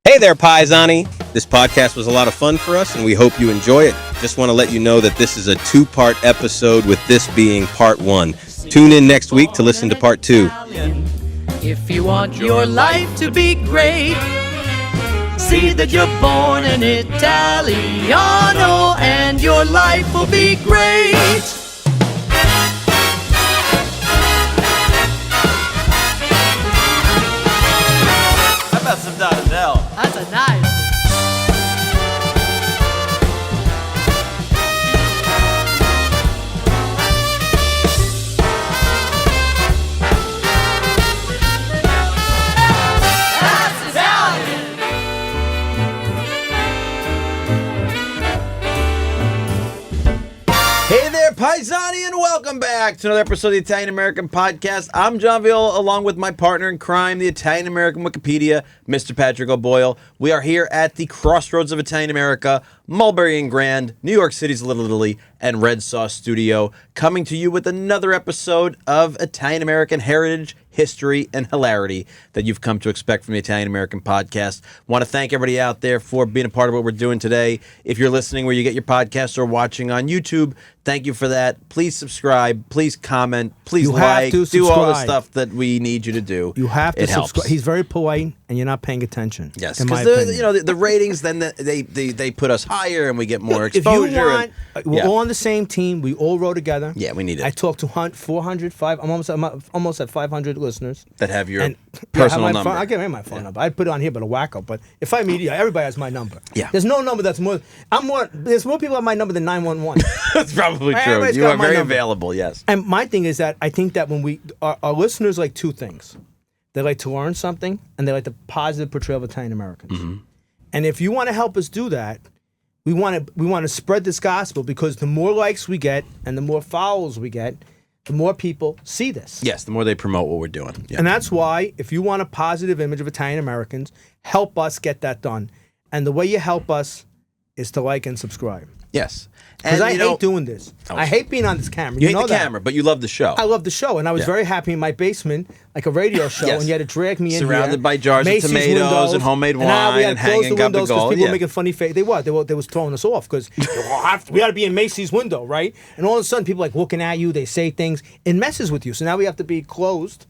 Hey there, Paisani. This podcast was a lot of fun for us, and we hope you enjoy it. Just want to let you know that this is a two-part episode, with this being part one. Tune in next week to listen to part two. If you want your life to be great, see that you're born an Italiano, and your life will be great. Some Donadell. That's a nice. That's Italian. Hey there, Paisani, and welcome back to another episode of the Italian American Podcast. I'm John Viola, along with my partner in crime, the Italian American Wikipedia, Mr. Patrick O'Boyle. We are here at the crossroads of Italian America, Mulberry and Grand, New York City's Little Italy, and Red Sauce Studio, coming to you with another episode of Italian American heritage, history, and hilarity that you've come to expect from the Italian American Podcast. Want to thank everybody out there for being a part of what we're doing today. If you're listening where you get your podcasts or watching on YouTube, thank you for that. Please subscribe, please comment, please like, do all the stuff that we need you to do. You have to helps. subscribe. He's very polite, and you're not paying attention. Yes, in my because opinion. the ratings, then they put us higher and we get more If exposure. you want, we're yeah. all on the same team. We all row together. Yeah, we need it. I talked to 400, I'm almost at 500 listeners. That have your And personal have my number. Phone, I give him my phone number. I put it on here, but a wacko. But if I meet you, everybody has my number. Yeah. There's no number that's more. There's more people have my number than 911. That's probably true. Everybody's You got are my very number. available, yes. And my thing is that I think that when our listeners like two things. They like to learn something, and they like the positive portrayal of Italian Americans. Mm-hmm. And if you want to help us do that, we want to spread this gospel, because the more likes we get and the more followers we get, the more people see this. Yes, the more they promote what we're doing. Yeah. And that's why, if you want a positive image of Italian Americans, help us get that done. And the way you help us is to like and subscribe. Yes. Because And I hate doing this. Oh. I hate being on this camera. You hate know the that. camera, but you love the show. I love the show, and I was Yeah. very happy in my basement, like a radio show, Yes. and you had to drag me in Surrounded here. by jars of Macy's tomatoes windows, and homemade now we wine had and to close hanging the windows gabagool. people Yeah. were making funny face. They was throwing us off, because we got to be in Macy's window, right? And all of a sudden, people like looking at you, they say things, it messes with you. So now we have to be closed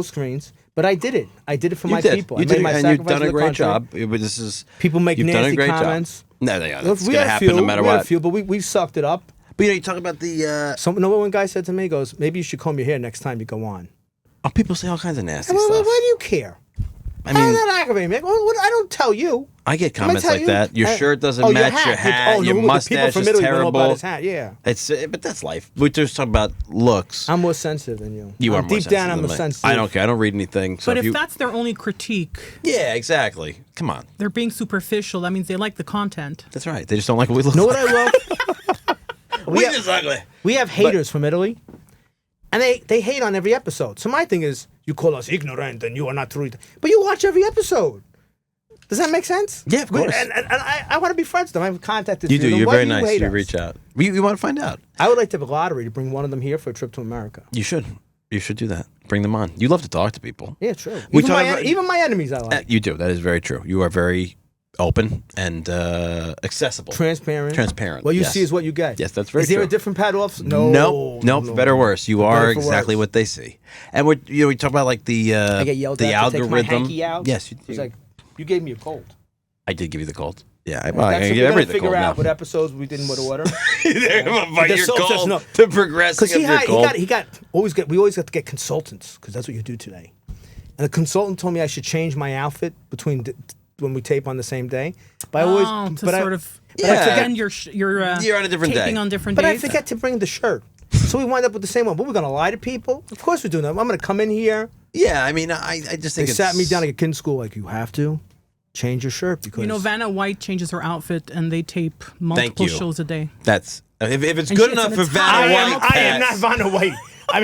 screens. But I did it. I did it for my people. You I made did, my and you've sacrifice done for a the great country. job. This is People make you've done a nasty great comments. Job. No, that's going We to had a happen few, no matter we had what. a few, but we sucked it up. But you talk about the. One guy said to me, he goes, maybe you should comb your hair next time you go on. People say all kinds of nasty Why stuff. do you care? I How mean, does that aggravate me? I don't tell you. I get I'm gonna comments tell like you. that. Your shirt doesn't match your hat. Your the mustache people from is Italy don't know terrible. about his hat. Yeah, But that's life. We just talk about looks. I'm more sensitive than you. You are more deep down. sensitive I'm than a me. sensitive. I don't care. I don't read anything. So But if you, that's their only critique, yeah, exactly. Come on. they're being superficial. That means they like the content. That's right. They just don't like what we look You know like. what I love? We just ugly. We have haters from Italy, and they hate on every episode. So my thing is, you call us ignorant and you are not true, but you watch every episode. Does that make sense? Yeah, of course. And I want to be friends with them. I've contacted You do. them. You're Why very do nice. hate You us? reach out. You want to find out. I would like to have a lottery to bring one of them here for a trip to America. You should. You should do that. Bring them on. You love to talk to people. Yeah, true. We Even talk my, about- even my enemies, I like. You do. That is very true. You are very open and accessible. Transparent. What you yes. see is what you get. Yes, that's very Is there true. a different Pat Offs? No. Nope. For better or worse. You are better for exactly worse. what they see. And we talk about like the I get yelled the at to algorithm. take my hanky out. Yes, you do. It's like, you gave me a cold. I did give you the cold. Yeah, I That's what give we're gonna everything figure cold out now. what episodes we did in what order. But The your soul says cold, no. the progressing Because of your cold. we always got to get consultants, because that's what you do today. And the consultant told me I should change my outfit when we tape on the same day. But I always, But Yeah. again, you're You're on a different taping day. on different but I days. forget to bring the shirt. So we wind up with the same one. But we're going to lie to people? Of course we're doing that. I'm going to come in here. Yeah, I mean, I just They think sat me down like a kid in school, like, you have to change your shirt because You know, Vanna White changes her outfit, and they tape multiple you. shows a day. That's if it's And good she's enough an for Vanna Italian. White. I am not Vanna White. I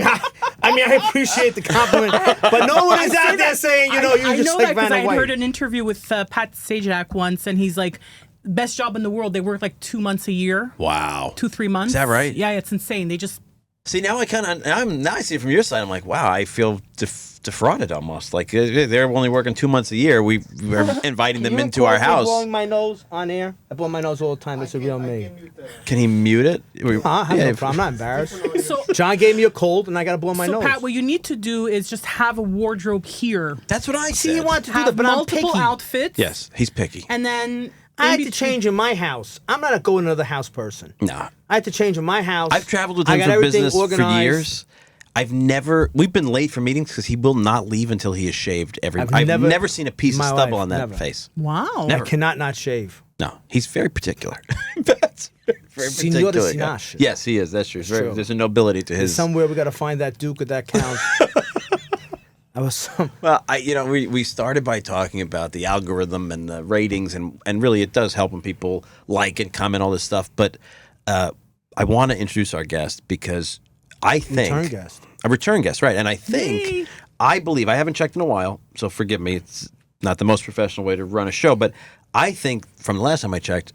mean, I appreciate the compliment, but no one is out there saying, you I just know like that because Vanna I White. heard an interview with Pat Sajak once, and he's like, best job in the world. They work like 2 months a year, Wow. 2-3 months. Is that right? Yeah, it's insane. They just See, now now I see it from your side. I'm like, wow, I feel defrauded almost. Like they're only working 2 months a year. We're inviting them into our house. Blowing my nose on air. I blow my nose all the time. It's a real me. Can he mute it? I have no problem. I'm not embarrassed. So John gave me a cold, and I got to blow my nose. Pat, what you need to do is just have a wardrobe here. That's what I said. See, you want to do Have that, but I'm multiple picky. outfits. Yes, he's picky. And then I had to change in my house. I'm not a go another house person. No. I had to change in my house. I've traveled with I him got for everything business organized. for years. We've been late for meetings because he will not leave until he has shaved every. I've never seen a piece of my stubble life, on that never. face. Wow. Never. I cannot not shave. No, he's very particular. That's very Senor de particular. Sinache. Yes, he is. That's true. True. There's a nobility to his. Somewhere we got to find that Duke of that count. Well, we started by talking about the algorithm and the ratings, and really it does help when people like and comment all this stuff. But I want to introduce our guest because I think a return guest, right? And I believe, I haven't checked in a while, so forgive me. It's not the most professional way to run a show, but I think from the last time I checked,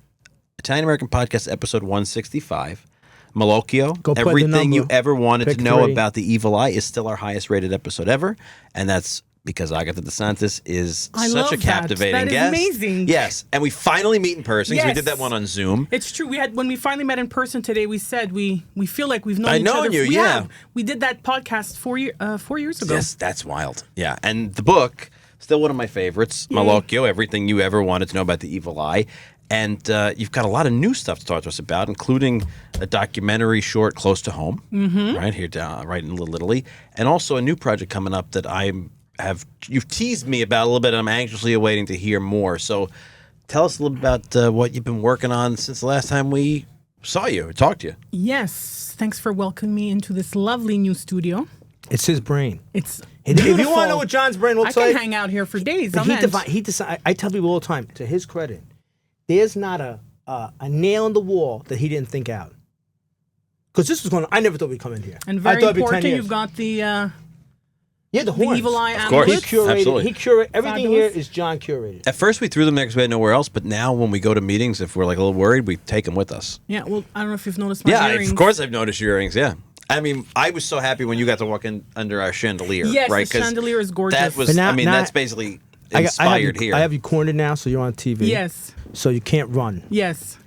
Italian American Podcast episode 165. Malocchio, everything you ever wanted to know about the evil eye is still our highest rated episode ever, and that's because Agata De Santis is such a captivating guest. That is amazing. Yes, and we finally meet in person because we did that one on Zoom. It's true. When we finally met in person today, we said we feel like we've known each other. I know you, We did that podcast 4 years ago. Yes, that's wild. Yeah, and the book, still one of my favorites, Malocchio, everything you ever wanted to know about the evil eye. And you've got a lot of new stuff to talk to us about, including a documentary short close to home, right here down, right in Little Italy, and also a new project coming up that you've teased me about a little bit, and I'm anxiously awaiting to hear more. So tell us a little about what you've been working on since the last time we saw you or talked to you. Yes. Thanks for welcoming me into this lovely new studio. It's his brain. It's If you want to know what John's brain looks like, I can hang out here for days. I tell people all the time, to his credit, there's not a nail in the wall that he didn't think out. Because this was going I never thought we'd come in here. And I very thought it'd be 10 important, years. you've got the the horns. evil eye Of course. amulets. He curated. Absolutely. He curated. Everything Fabulous. here is John curated. At first, we threw them there because we had nowhere else, but now when we go to meetings, if we're like a little worried, we take them with us. Yeah, well, I don't know if you've noticed my earrings. Of course I've noticed your earrings, yeah. I mean, I was so happy when you got to walk in under our chandelier, Yes, right? the chandelier is gorgeous. That was, But now- that's basically inspired here. I have you cornered now, so you're on TV. Yes. So you can't run. Yes.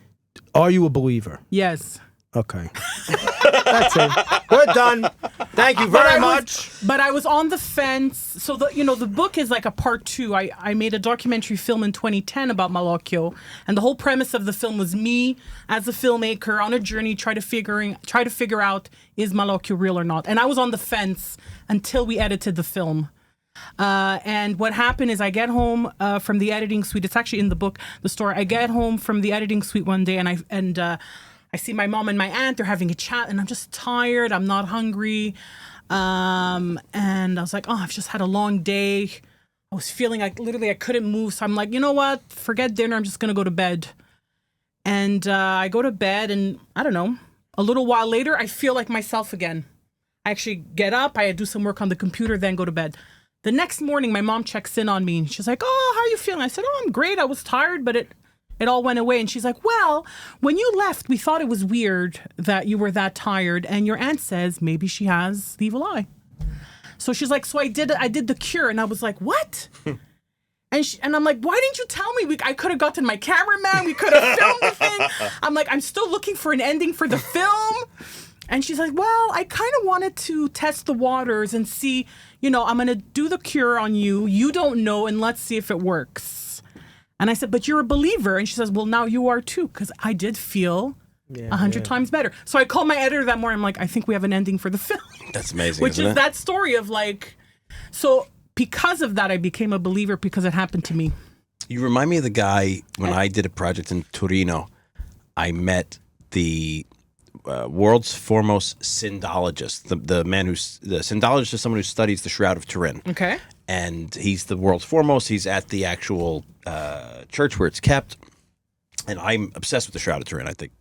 Are you a believer? Yes. Okay. That's it. We're done. Thank you very much. But I was on the fence. So the book is like a part 2. I made a documentary film in 2010 about Malocchio, and the whole premise of the film was me as a filmmaker on a journey try to figure out, is Malocchio real or not. And I was on the fence until we edited the film. And what happened is I get home from the editing suite. It's actually in the book, the story. I get home from the editing suite one day, and I see my mom and my aunt. They're having a chat, and I'm just tired. I'm not hungry. And I was like, I've just had a long day. I was feeling like literally I couldn't move. So I'm like, you know what? Forget dinner. I'm just going to go to bed. And I go to bed, and I don't know, a little while later, I feel like myself again. I actually get up. I do some work on the computer, then go to bed. The next morning, my mom checks in on me, and she's like, how are you feeling? I said, I'm great. I was tired, but it all went away. And she's like, well, when you left, we thought it was weird that you were that tired. And your aunt says maybe she has the evil eye. So she's like, so I did the cure. And I was like, what? And I'm like, why didn't you tell me? I could have gotten my cameraman. We could have filmed the thing. I'm like, I'm still looking for an ending for the film. And she's like, well, I kind of wanted to test the waters and see, I'm going to do the cure on you. You don't know, and let's see if it works. And I said, but you're a believer. And she says, well, now you are too, because I did feel 100 times better. So I called my editor that morning. I'm like, I think we have an ending for the film. That's amazing, Which isn't is it? that story of like, so because of that, I became a believer because it happened to me. You remind me of the guy, when I did a project in Torino, I met the world's foremost syndologist. The syndologist is someone who studies the Shroud of Turin. Okay. And he's the world's foremost. He's at the actual church where it's kept. And I'm obsessed with the Shroud of Turin, I think,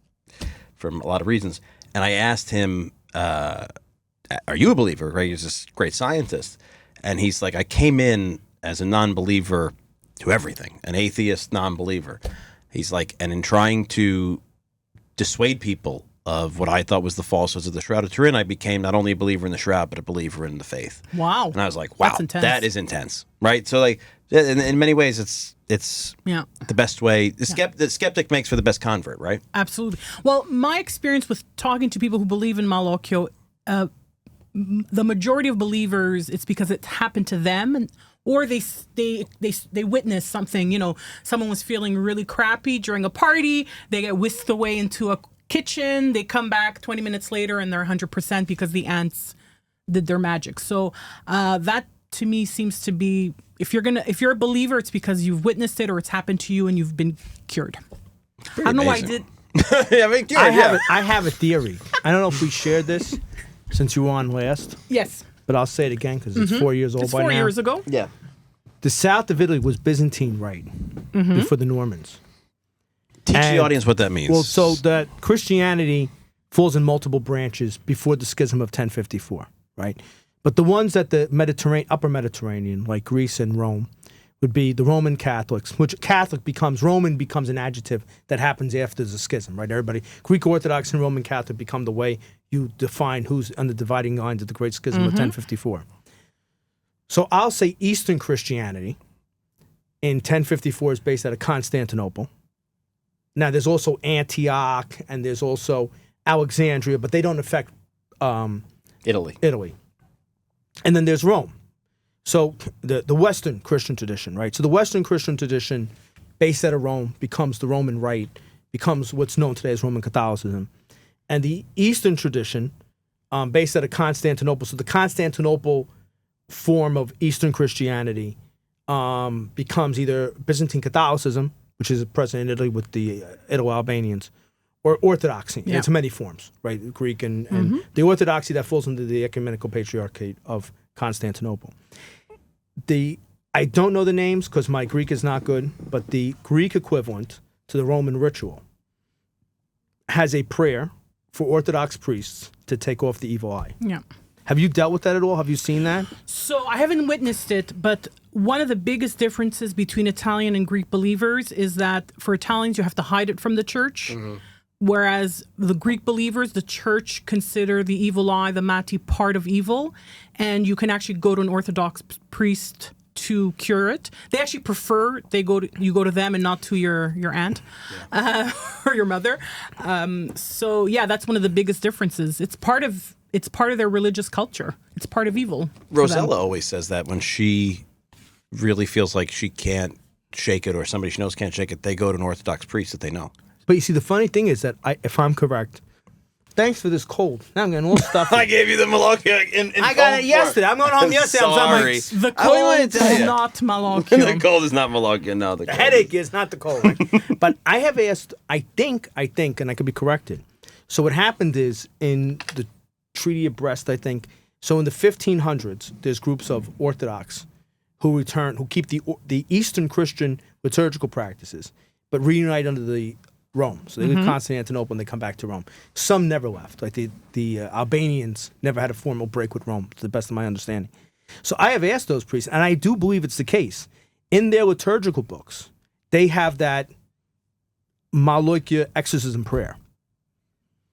for a lot of reasons. And I asked him, are you a believer? Right? He's this great scientist. And he's like, I came in as a non-believer to everything, an atheist non-believer. He's like, and in trying to dissuade people of what I thought was the falsehoods of the Shroud of Turin, I became not only a believer in the Shroud, but a believer in the faith. Wow. And I was like, wow, That's intense. that is intense, right? So like, in many ways, it's the best way. The skeptic makes for the best convert, right? Absolutely. Well, my experience with talking to people who believe in Malocchio, the majority of believers, it's because it happened to them, or they witnessed something. You know, someone was feeling really crappy during a party. They get whisked away into a kitchen. They come back 20 minutes later and they're 100% because the ants did their magic. So that to me seems to be, if you're a believer, it's because you've witnessed it or it's happened to you and you've been cured. I don't know why I did. Yeah, I mean, cured, I have a theory. I don't know if we shared this since you were on last, Yes. but I'll say it again because it's 4 years old It's by 4 now. years ago. Yeah. The south of Italy was Byzantine right before the Normans. Teach the And- audience what that means. Well, so that Christianity falls in multiple branches before the schism of 1054, right? But the ones that the upper Mediterranean, like Greece and Rome, would be the Roman Catholics, which Roman becomes an adjective that happens after the schism, right? Everybody, Greek Orthodox and Roman Catholic become the way you define who's on the dividing lines of the Great Schism of 1054. So I'll say Eastern Christianity in 1054 is based out of Constantinople. Now, there's also Antioch and there's also Alexandria, but they don't affect Italy. And then there's Rome. So the Western Christian tradition, right? So the Western Christian tradition based out of Rome becomes the Roman Rite, becomes what's known today as Roman Catholicism. And the Eastern tradition based out of Constantinople, so the Constantinople form of Eastern Christianity becomes either Byzantine Catholicism, which is present in Italy with the Italo-Albanians, or Orthodoxy. Yeah. It's many forms, right? Greek and the Orthodoxy that falls into the ecumenical patriarchate of Constantinople. I don't know the names because my Greek is not good, but the Greek equivalent to the Roman ritual has a prayer for Orthodox priests to take off the evil eye. Yeah. Have you dealt with that at all? Have you seen that? So I haven't witnessed it, but one of the biggest differences between Italian and Greek believers is that for Italians, you have to hide it from the church. Whereas the Greek believers, the church consider the evil eye, the mati, part of evil. And you can actually go to an Orthodox priest to cure it. They actually prefer you go to them and not to your aunt or your mother. So yeah, that's one of the biggest differences. It's part of their religious culture. It's part of evil. Rosella always says that when she really feels like she can't shake it or somebody she knows can't shake it, they go to an Orthodox priest that they know. But you see, the funny thing is that if I'm correct, thanks for this cold. Now I'm getting all stuffy. I gave you the Malocchio in I got it yesterday. I'm going home yesterday. Sorry. The I wouldn't cold tell is ya. not The Malocchio. cold is not Malocchio. No, the The cold headache is not the cold. But I have asked, I think, and I could be corrected. So what happened is in the Treaty of Brest, I think, so in the 1500s, there's groups of Orthodox who keep the Eastern Christian liturgical practices, but reunite under the Rome. So they leave Constantinople and they come back to Rome. Some never left. Like the Albanians never had a formal break with Rome, to the best of my understanding. So I have asked those priests, and I do believe it's the case. In their liturgical books, they have that Malocchio exorcism prayer.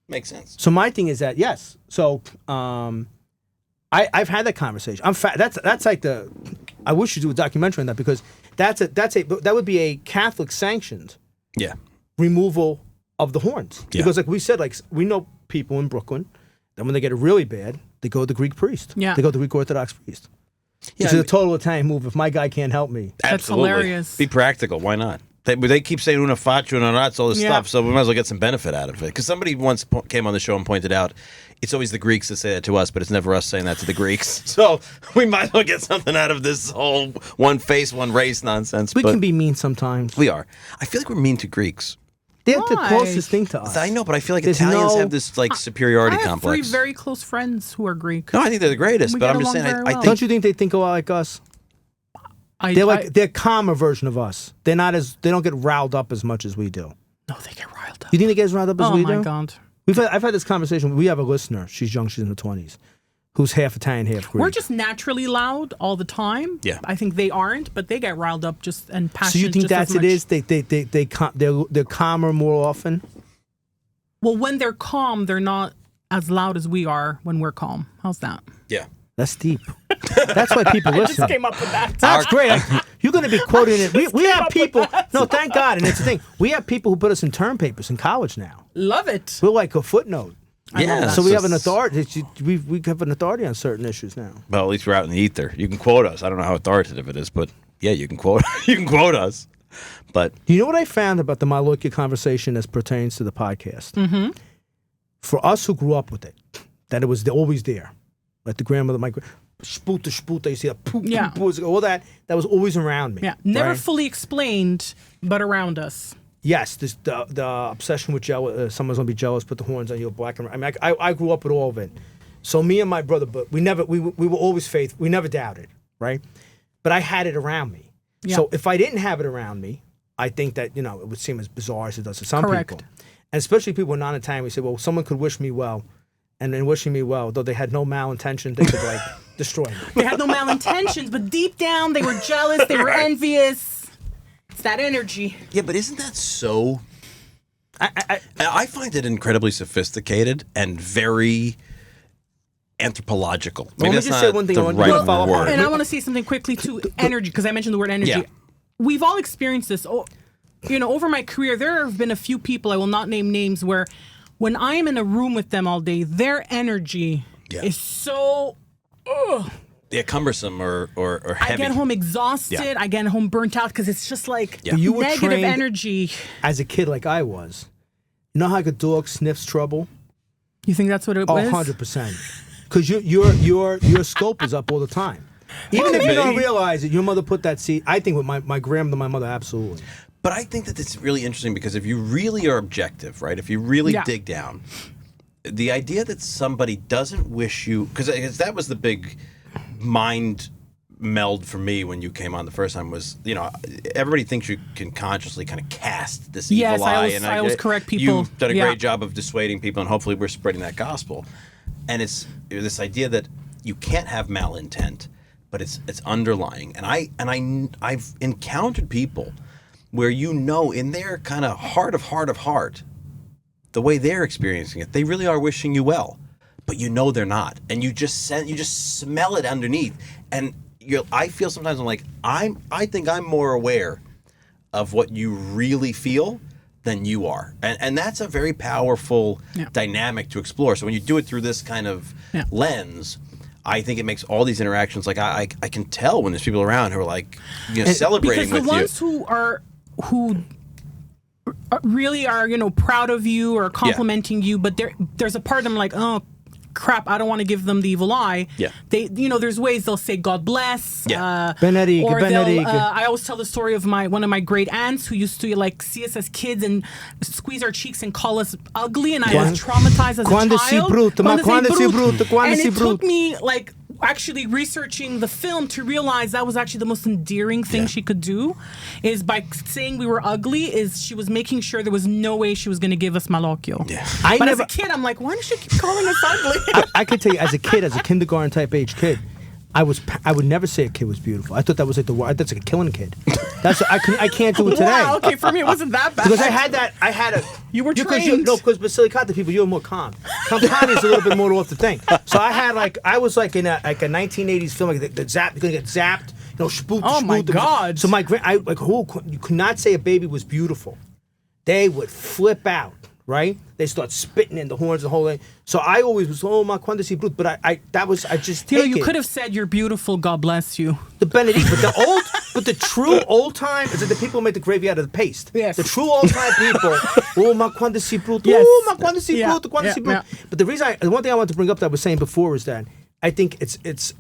makes sense. So my thing is that yes. So I've had that conversation. That's like I wish you do a documentary on that because that would be a Catholic sanctioned Yeah. removal of the horns. Yeah. Because like we said, like we know people in Brooklyn that when they get it really bad, they go to the Greek priest. Yeah. They go to the Greek Orthodox priest. Yeah, Which is a total Italian move. If my guy can't help me. Absolutely. hilarious. Be practical. Why not? They keep saying una faccia, una razza, all this Yeah. stuff, so we might as well get some benefit out of it. Because somebody once came on the show and pointed out it's always the Greeks that say that to us, but it's never us saying that to the Greeks. So we might as well get something out of this whole one face, one race nonsense. We but can be mean sometimes. we are. I feel like we're mean to Greeks. They're the Why? closest thing to us. I know, but I feel like There's Italians no- have this like superiority I have complex. 3 very close friends who are Greek. No, I think they're the greatest, We but get I'm just along saying. very I well. think Don't you think they think a lot like us? They're calmer version of us. They don't get riled up as much as we do. No, they get riled up. You think they get as riled up as Oh we my do? God. I've had this conversation. We have a listener. She's young. She's in her 20s. Who's half Italian, half Greek. We're just naturally loud all the time. Yeah. I think they aren't, but they get riled up and passionate. So you think just as that's it much. is? They're calmer more often. Well, when they're calm, they're not as loud as we are when we're calm. How's that? Yeah. That's deep. That's why people listen. Just came up with that. That's great. You're going to be quoting it. We have people. No, thank God. And it's the thing. We have people who put us in term papers in college now. Love it. We're like a footnote. Yeah. So we have an authority. We have an authority on certain issues now. Well, at least we're out in the ether. You can quote us. I don't know how authoritative it is, but yeah, you can quote. You can quote us. But You know what I found about the Malocchio conversation as pertains to the podcast? Mm-hmm. For us who grew up with it, that it was always there. Like the grandmother, my sputa, you see that, poop, Yeah. all that was always around me. Yeah, never right? fully explained, but around us. Yes, the obsession with jealous. Someone's gonna be jealous. Put the horns on you, black and. I mean, I grew up with all of it. So me and my brother, but we were always faithful. We never doubted, right? But I had it around me. Yeah. So if I didn't have it around me, I think that it would seem as bizarre as it does to some Correct. people, and especially people in non-Italian. We say, well, someone could wish me well, and in wishing me well, though they had no malintention, they could like destroy me. They had no malintentions, but deep down they were jealous, they were envious. It's that energy. yeah, but isn't that so? I find it incredibly sophisticated and very anthropological. Let me that's just say not one thing the I want- right you wanna follow up on word. it? And I want to say something quickly to energy, because I mentioned the word energy. Yeah. We've all experienced this. Over my career, there have been a few people, I will not name names, where when I am in a room with them all day, their energy Yeah. is so... Yeah, cumbersome or heavy. I get home exhausted. Yeah. I get home burnt out because it's just like Yeah. You were negative trained- energy. As a kid, like I was, you know how like a dog sniffs trouble? You think that's what it Oh, was? 100%. Because your scope is up all the time. Even if you don't realize it, your mother put that seed. I think with my grandmother, my mother, absolutely. But I think that it's really interesting because if you really are objective, right? If you really Yeah. dig down, the idea that somebody doesn't wish you, because that was the big mind meld for me when you came on the first time was, everybody thinks you can consciously kind of cast this Yes, evil I eye. always- And I always correct people. You've done a Yeah. great job of dissuading people, and hopefully we're spreading that gospel. And it's this idea that you can't have malintent, but it's underlying. And I've encountered people where in their kind of heart of heart, the way they're experiencing it, they really are wishing you well, but they're not, and you just smell it underneath. And I feel sometimes I think I'm more aware of what you really feel than you are, and that's a very powerful dynamic to explore. So when you do it through this kind of lens, I think it makes all these interactions I can tell when there's people around who are like celebrating Because the with ones you. who really are proud of you or complimenting you, but there's a part of them like, oh crap, I don't want to give them the evil eye. Yeah. They there's ways they'll say God bless. Yeah. Benedict, Or Benedict. I always tell the story of one of my great aunts who used to see us as kids and squeeze our cheeks and call us ugly, and I was traumatized as Quando a si child. brutto, ma quando si brutto, quando And si it took brutto. me actually researching the film to realize that was actually the most endearing thing she could do, is by saying we were ugly, is she was making sure there was no way she was going to give us Malocchio. Yeah. But as a kid, I'm like, why does she keep calling us ugly? I could tell you, as a kindergarten type age kid, I would never say a kid was beautiful. I thought that was like that's like a killing kid. I can't do it today. Wow, okay, for me it wasn't that bad. Because I had a. You were because trained. because Basilicata people, you're more calm. Campani is a little bit more off the thing. So I was in a 1980s film, like the zap, you're gonna get zapped, spooked. Oh my God. So you could not say a baby was beautiful. They would flip out, right? They start spitting in the horns, the whole thing. So I always was, oh my quando si brutto, but I just take you it. could have said you're beautiful, God bless you. The Benedict, but the true old time is that the people who make the gravy out of the paste. Yes. The true old time people. Oh ma quando si brutto. Yes. Oh ma quando si Yeah. brutto, quando Yeah, si brutto. yeah. But the one thing I want to bring up that I was saying before is that I think it's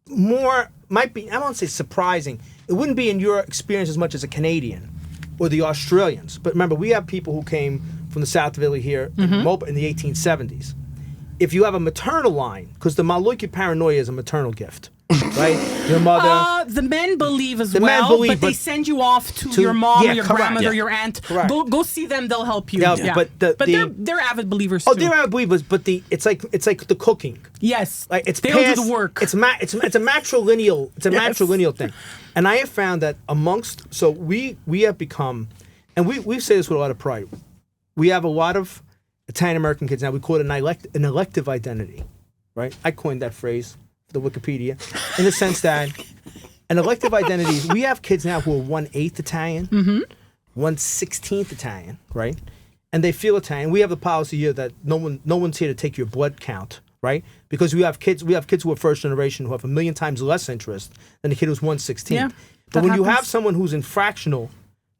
more might be, I won't say surprising. It wouldn't be in your experience as much as a Canadian or the Australians. But remember, we have people who came from the South of Italy here in the 1870s. If you have a maternal line, because the Malocchio paranoia is a maternal gift, right? Your mother. The men believe as The men well, believe, but they but send you off to your mom, yeah, or your correct. grandmother, Yeah. or your aunt. Correct. Go see them; they'll help you. Yeah, but they're avid believers Oh, too. they're unbelievers, but it's like the cooking. Yes, Like it's they'll past, do the work. It's a matrilineal. It's a Yes. matrilineal thing, and I have found that we have become, and we say this with a lot of pride. We have a lot of Italian American kids now, we call it an elective identity, right? I coined that phrase for the Wikipedia in the sense that an elective identity, we have kids now who are 1/8 Italian, 1/16 Italian, right? And they feel Italian. We have the policy here that no one's here to take your blood count, right? Because we have kids who are first generation who have 1,000,000 times less interest than the kid who's 1/16. Yeah, but that when you have happens. someone who's in fractional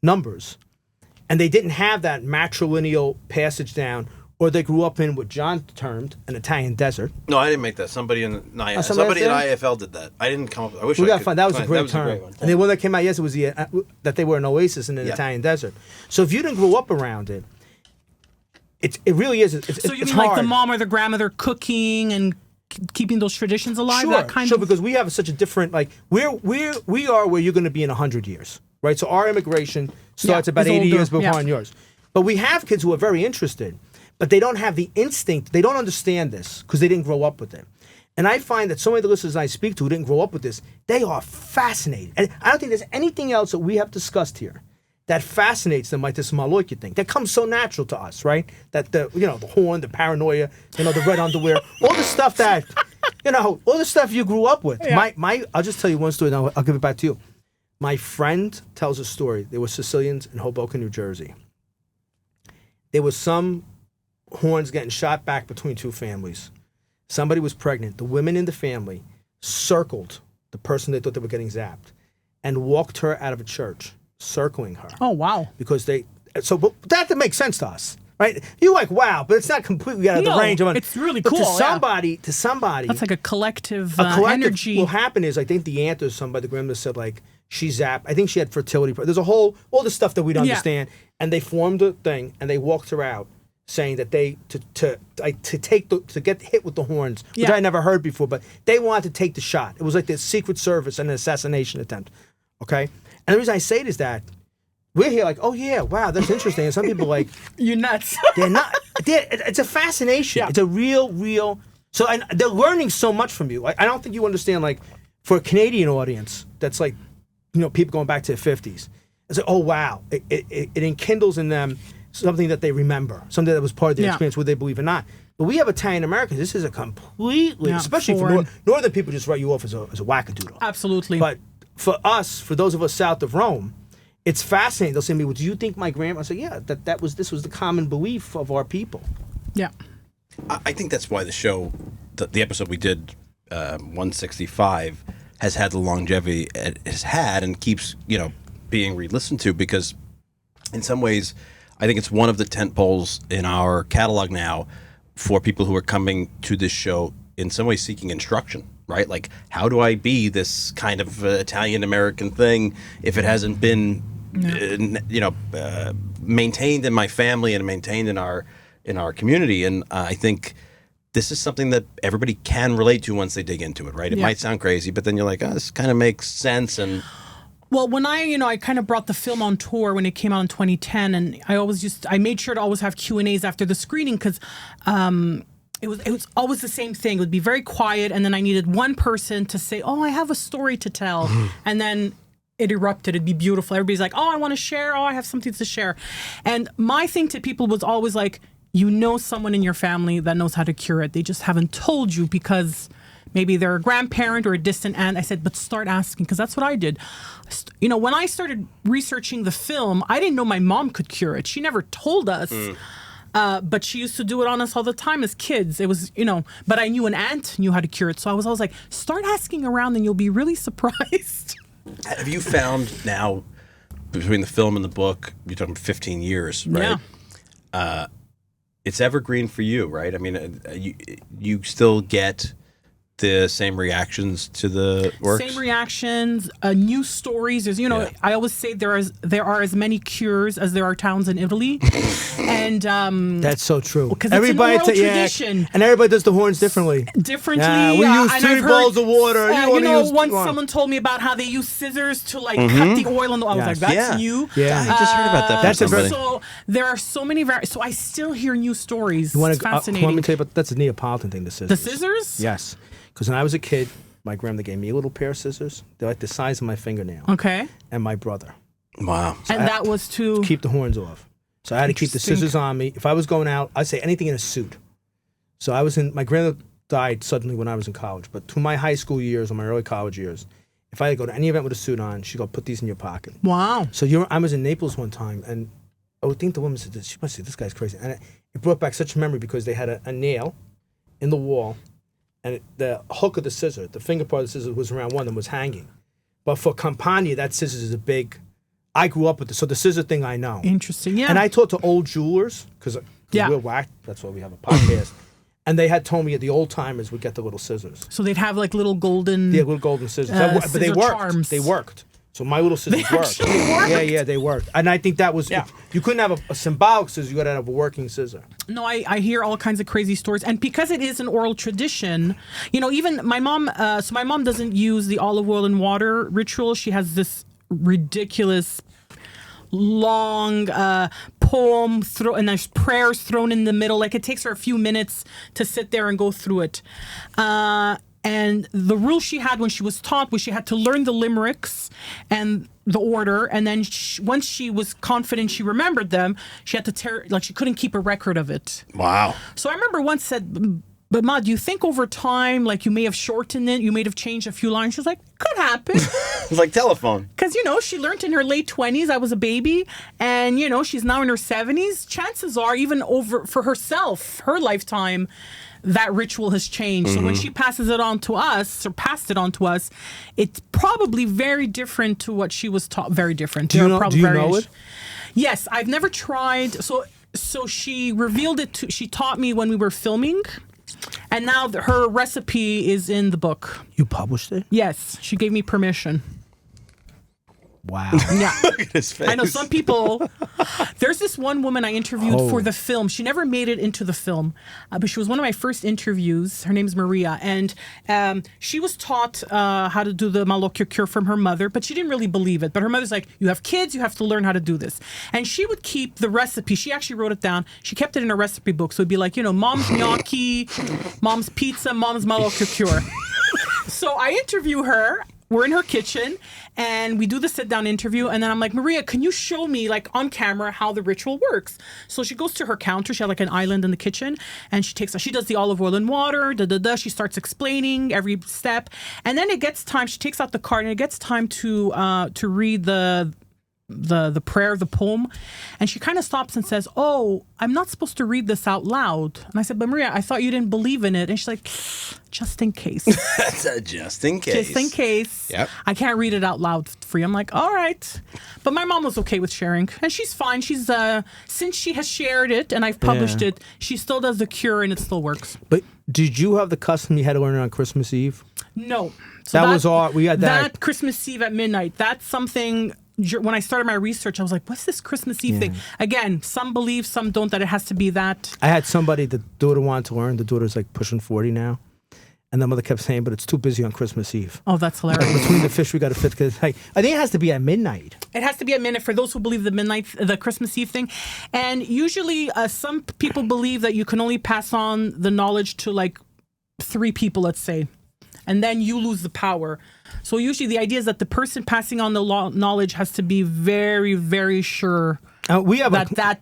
numbers, and they didn't have that matrilineal passage down, or they grew up in what John termed an Italian desert. No, I didn't make that. Somebody in somebody somebody in else IFL did that. I didn't come up. I wish We I got to could. find that was a great That was term. a great one. And the one that came out yesterday was that they were an oasis in an Yeah. Italian desert. So if you didn't grow up around it, it really is. So you it's mean like hard. the mom or the grandmother cooking and keeping those traditions alive? Sure, That kind sure, of. because we have such a different we are where you're going to be in 100 years, right? So our immigration starts Yeah, about it's 80 older, years before yeah. yours. But we have kids who are very interested, but they don't have the instinct. They don't understand this because they didn't grow up with it. And I find that so many of the listeners I speak to who didn't grow up with this, they are fascinated. And I don't think there's anything else that we have discussed here that fascinates them like this Malocchio thing. That comes so natural to us, right? That the horn, the paranoia, the red underwear, all the stuff that all the stuff you grew up with. Yeah. I'll just tell you one story, and I'll give it back to you. My friend tells a story. They were Sicilians in Hoboken, New Jersey. There was some horns getting shot back between two families. Somebody was pregnant. The women in the family circled the person they thought they were getting zapped and walked her out of a church, circling her. Oh, wow. Because but that makes sense to us, right? You're like, wow, but it's not completely out of the No, range. it's really but cool, To yeah. somebody, That's like a collective, a collective energy. will happen is I think the aunt or somebody, the grandmother said like she zapped. I think she had fertility. There's all the stuff that we don't Yeah. understand, and they formed a thing and they walked her out, saying that they to get hit with the horns, which Yeah. I never heard before, but they wanted to take the shot. It was like the Secret Service and an assassination attempt. Okay, and the reason I say it is that we're here like, oh yeah, wow, that's interesting, and some people like You're nuts. they're not. It's a fascination. Yeah. It's a real. So and they're learning so much from you. I don't think you understand. Like for a Canadian audience, that's like, people going back to the 50s. It's like, oh wow, it enkindles in them something that they remember, something that was part of their Yeah. experience, whether they believe it or not. But we have Italian Americans. This is a completely, Yeah, especially foreign. for northern people, just write you off as a wackadoodle. Absolutely. But for us, for those of us south of Rome, it's fascinating. They'll say to me, well, do you think my grandma? I say, yeah, this was the common belief of our people. yeah. I think that's why the show, the episode we did, 165, has had the longevity it has had and keeps, being re-listened to, because in some ways, I think it's one of the tent poles in our catalog now for people who are coming to this show in some ways seeking instruction, right? Like, how do I be this kind of Italian-American thing if it hasn't been, maintained in my family and maintained in our community? And I think this is something that everybody can relate to once they dig into it, right? It Yeah. might sound crazy, but then you're like, this kind of makes sense. And Well, when I kind of brought the film on tour when it came out in 2010, and I made sure to always have Q&As after the screening because it was always the same thing. It would be very quiet, and then I needed one person to say, "Oh, I have a story to tell," and then it erupted. It'd be beautiful. Everybody's like, "Oh, I want to share. Oh, I have something to share," and my thing to people was always like, someone in your family that knows how to cure it. They just haven't told you because maybe they're a grandparent or a distant aunt. I said, but start asking, because that's what I did. When I started researching the film, I didn't know my mom could cure it. She never told us. But she used to do it on us all the time as kids. It was, but I knew an aunt knew how to cure it. So I was always like, start asking around and you'll be really surprised. have you found now, between the film and the book, you're talking 15 years, right? Yeah. It's evergreen for you, right? I mean, you still get the same reactions to the works? Same reactions, new stories. There's, I always say there are as many cures as there are towns in Italy, and That's so true. because it's an oral tradition. and everybody does the horns differently. Differently, we use and 3 I've heard, bowls of water. once someone told me about how they use scissors to cut the oil, and I was Yes. like, "That's Yeah. new." Yeah. I just heard about that from That's a very- somebody. So there are so many so I still hear new stories. You want It's to? fascinating. Let me tell you about that's a Neapolitan thing. The scissors. The scissors? Yes, because when I was a kid, my grandmother gave me a little pair of scissors. They're like the size of my fingernail. Okay. And my brother Wow. And that was to keep the horns off. So I had to keep the scissors on me. If I was going out, I'd say anything in a suit. So my grandmother died suddenly when I was in college, but to my high school years or my early college years, if I had to go to any event with a suit on, she'd go, put these in your pocket. Wow. So I was in Naples one time, and I would think the woman said, she must say, this guy's crazy. And it brought back such a memory because they had a nail in the wall, and the hook of the scissor, the finger part of the scissor was around one and was hanging. But for Campania, that scissors is a big... I grew up with it, so the scissor thing I know. Interesting, yeah. And I talked to old jewelers, because we're whacked, that's why we have a podcast. And they had told me the old timers would get the little scissors. So they'd have like little golden... Yeah, little golden scissors. But they scissor worked. charms. They worked. So my little scissors worked. Yeah, they worked. And I think that was... Yeah. You couldn't have a symbolic scissor, you got to have a working scissor. No, I hear all kinds of crazy stories. And because it is an oral tradition, even my mom... so my mom doesn't use the olive oil and water ritual. She has this ridiculous... long poem and there's prayers thrown in the middle. Like it takes her a few minutes to sit there and go through it. And the rule she had when she was taught was she had to learn the limericks and the order, and then once she was confident she remembered them, she had to she couldn't keep a record of it. Wow. So I remember once said, but Ma, do you think over time, like you may have shortened it, you may have changed a few lines? She was like, could happen. It's like telephone. Because, she learned in her late 20s, I was a baby, and, she's now in her 70s. Chances are, even for herself, her lifetime, that ritual has changed. So when she passes it on to us, or passed it on to us, it's probably very different to what she was taught. Very different. Do you know it? Yes, I've never tried. So she revealed it she taught me when we were filming. And now her recipe is in the book. You published it? Yes, she gave me permission. Wow. Yeah. Look at his face. I know some people. There's this one woman I interviewed for the film. She never made it into the film, but she was one of my first interviews. Her name's Maria, and she was taught how to do the Malocchio cure from her mother, but she didn't really believe it. But her mother's like, you have kids, you have to learn how to do this. And she would keep the recipe. She actually wrote it down. She kept it in a recipe book. So it'd be like, mom's gnocchi, mom's pizza, mom's Malocchio cure. So I interview her. We're in her kitchen, and we do the sit-down interview, and then I'm like, Maria, can you show me, like, on camera how the ritual works? So she goes to her counter. She had, like, an island in the kitchen, and she does the olive oil and water, She starts explaining every step, and then it gets time. She takes out the card, and it gets time to read the prayer, the poem, and she kind of stops and says, oh, I'm not supposed to read this out loud. And I said, but Maria, I thought you didn't believe in it. And she's like, just in case. That's a just in case. Just in case. Yep. I can't read it out loud for you. I'm like, all right. But my mom was okay with sharing, and she's fine. She's since she has shared it and I've published it, she still does the cure and it still works. But did you have the custom you had to learn it on Christmas Eve? No. So that was all we had. That Christmas Eve at midnight. That's something. When I started my research, I was like, what's this Christmas Eve thing? Again, some believe, some don't, that it has to be that. I had somebody, the daughter wanted to learn. The daughter's like pushing 40 now. And the mother kept saying, but it's too busy on Christmas Eve. Oh, that's hilarious. Between the fish, we got to fit. Cause, I think it has to be at midnight. It has to be at midnight for those who believe the Christmas Eve thing. And usually some people believe that you can only pass on the knowledge to like 3 people, let's say. And then you lose the power. So usually the idea is that the person passing on the knowledge has to be very, very sure that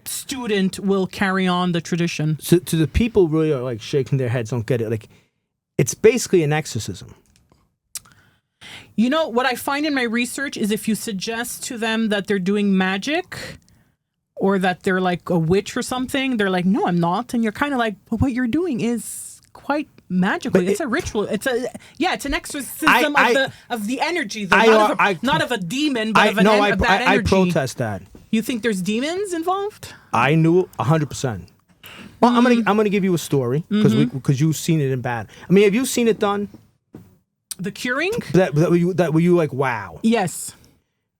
student will carry on the tradition. So to the people really are like shaking their heads, don't get it. Like, it's basically an exorcism. What I find in my research is if you suggest to them that they're doing magic or that they're like a witch or something, they're like, no, I'm not. And you're kind of like, well, what you're doing is quite magical. It's a ritual. It's an exorcism of the energy, not of a demon, but of a bad energy. I protest that. You think there's demons involved? I knew 100%. Well, I'm gonna give you a story because you've seen it in bad. I mean, have you seen it done? The curing? That were you like, wow? Yes.